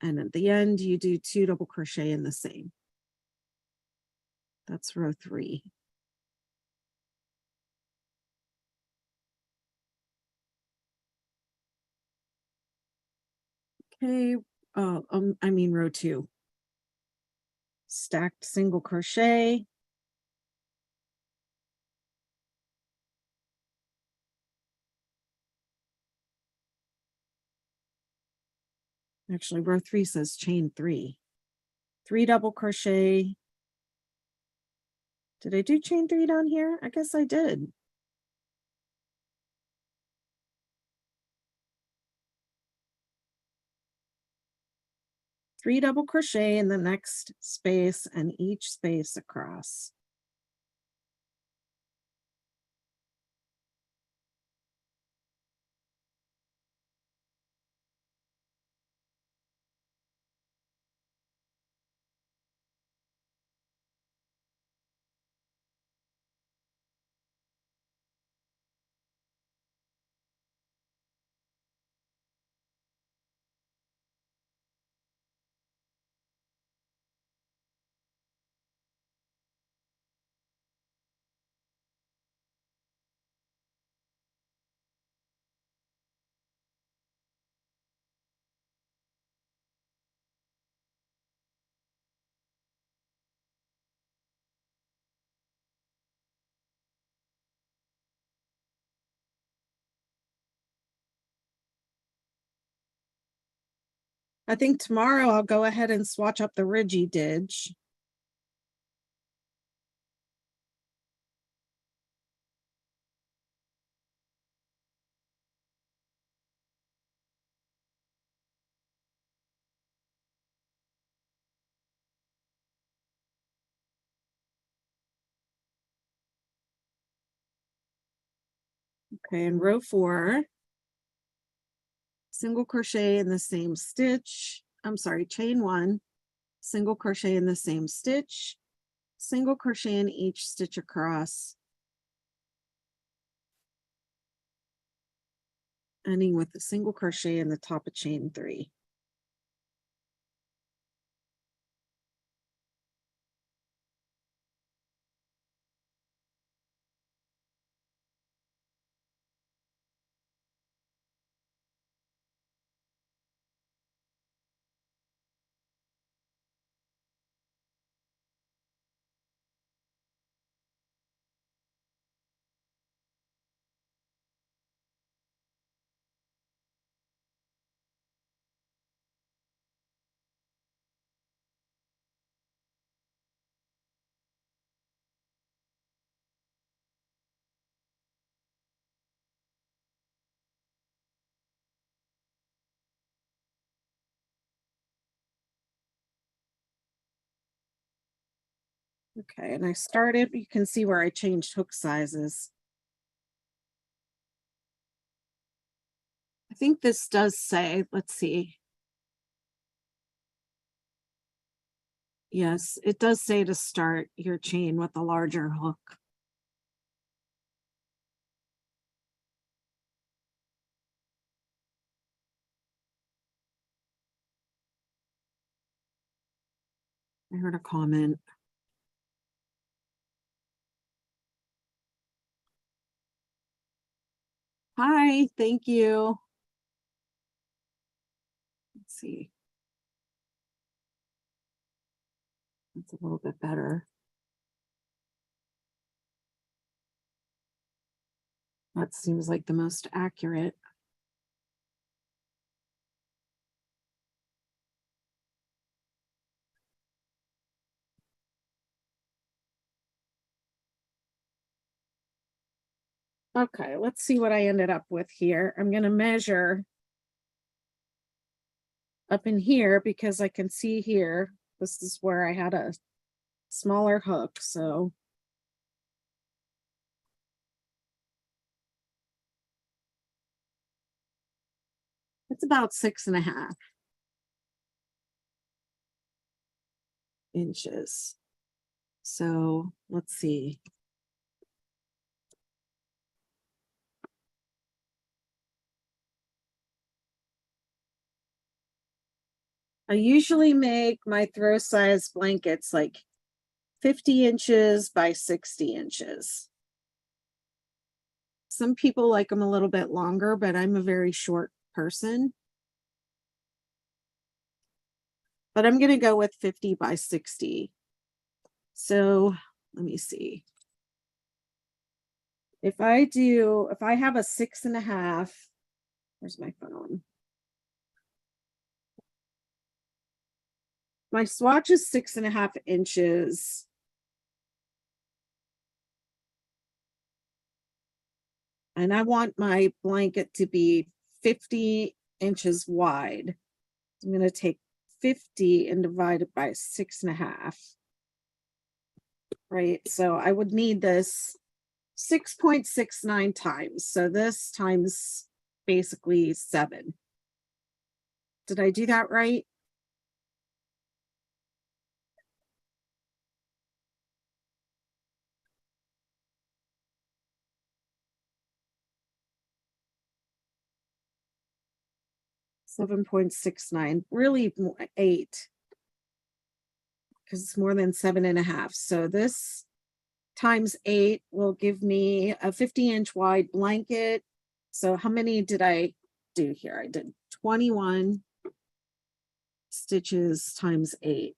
And at the end, you do 2 double crochet in the same. That's row 3. Okay, I mean row 2. Stacked single crochet. Actually, row 3 says chain 3. 3 double crochet. Did I do chain 3 down here? I guess I did. Three double crochet in the next space and each space across. I think tomorrow I'll go ahead and swatch up the Ridgy Didge. Okay, in row 4, single crochet in the same stitch. I'm sorry, chain 1, single crochet in the same stitch, single crochet in each stitch across, ending with a single crochet in the top of chain 3. Okay, and I started, you can see where I changed hook sizes. I think this does say, let's see. Yes, it does say to start your chain with a larger hook. I heard a comment. Hi, thank you. Let's see. That's a little bit better. That seems like the most accurate. Okay, let's see what I ended up with here. I'm going to measure up in here because I can see here, this is where I had a smaller hook. So it's about 6.5 inches. So let's see. I usually make my throw size blankets like 50 inches by 60 inches. Some people like them a little bit longer, but I'm a very short person. But I'm going to go with 50 by 60. So let me see. If I have a 6.5, where's my phone? My swatch is 6.5 inches. And I want my blanket to be 50 inches wide. I'm going to take 50 and divide it by 6.5. Right, so I would need this 6.69 times. So this times basically 7. Did I do that right? $7.69, really 8, because it's more than 7.5. So this times 8 will give me a 50-inch wide blanket. So how many did I do here? I did 21 stitches times 8.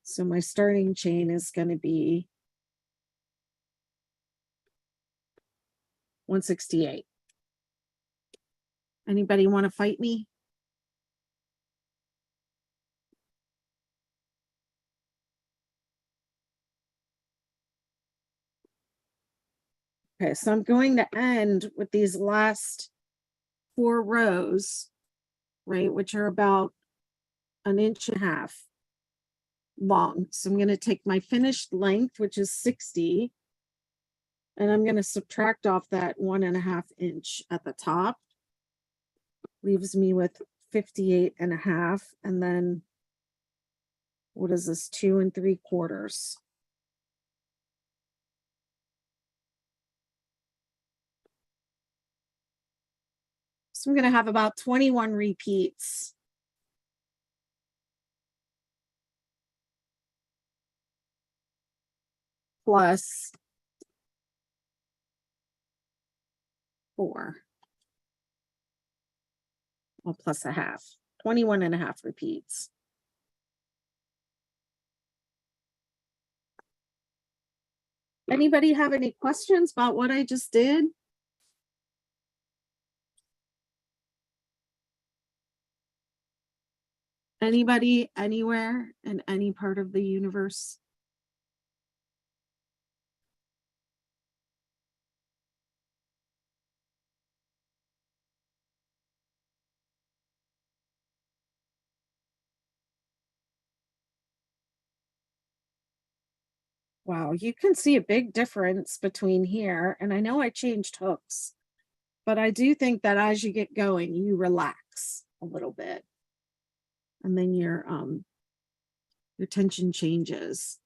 So my starting chain is going to be 168. Anybody want to fight me? Okay, so I'm going to end with these last 4 rows, right, which are about 1.5 inches long. So I'm going to take my finished length, which is 60, and I'm going to subtract off that 1.5 inch at the top. Leaves me with 58.5, and then what is this, 2 3/4. So I'm going to have about 21 repeats. Plus 4. Well, plus a half, 21.5 repeats. Anybody have any questions about what I just did? Anybody, anywhere, in any part of the universe? Wow, you can see a big difference between here, and I know I changed hooks, but I do think that as you get going, you relax a little bit, and then your tension changes.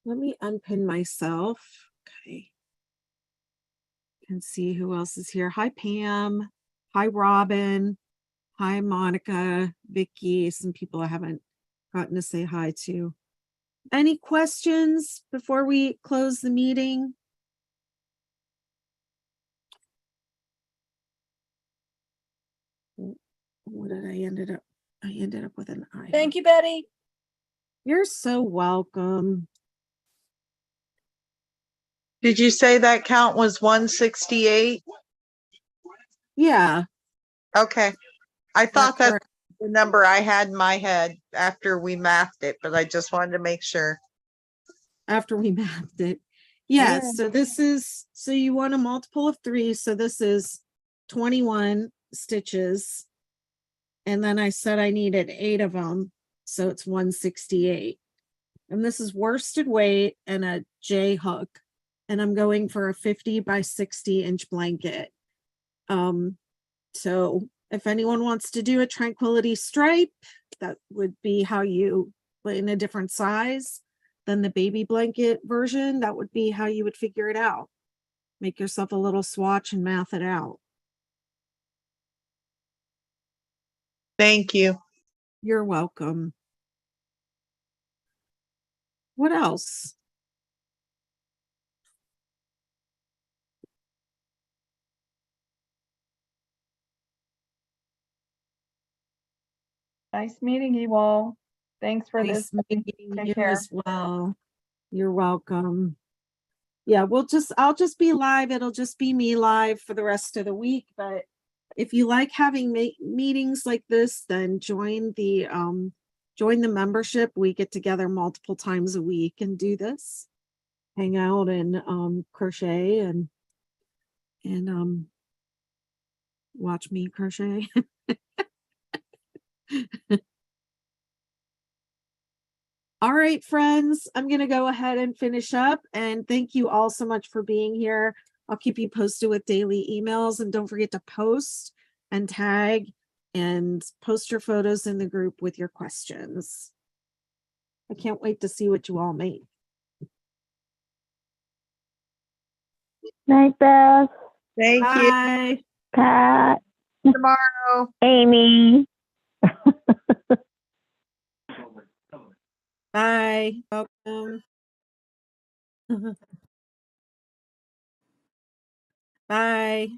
Let me unpin myself. Okay. And see who else is here. Hi, Pam. Hi, Robin. Hi, Monica, Vicky. Some people I haven't gotten to say hi to. Any questions before we close the meeting? What did I ended up? I ended up with an I. Thank you, Betty. You're so welcome. Did you say that count was 168? Yeah. Okay. I thought that's correct. the number I had in my head after we mathed it, but I just wanted to make sure. After we mapped it. Yes. Yeah. So this is, so you want a multiple of 3. So this is 21 stitches. And then I said I needed 8 of them. So it's 168. And this is worsted weight and a J hook. And I'm going for a 50 by 60 inch blanket. So If anyone wants to do a Tranquility stripe, that would be how you, in a different size than the baby blanket version, that would be how you would figure it out. Make yourself a little swatch and math it out. Thank you. You're welcome. What else? Nice meeting you all. Thanks for Nice this. meeting Take you care. as well. You're welcome. Yeah, I'll just be live. It'll just be me live for the rest of the week. But if you like having meetings like this, then join the membership. We get together multiple times a week and do this, hang out and crochet and watch me crochet. All right, friends, I'm going to go ahead and finish up, and thank you all so much for being here. I'll keep you posted with daily emails, and don't forget to post and tag and post your photos in the group with your questions. I can't wait to see what you all make. Night, Beth, Thank you. Bye. Pat, Tomorrow. Amy. Bye. Welcome. Bye.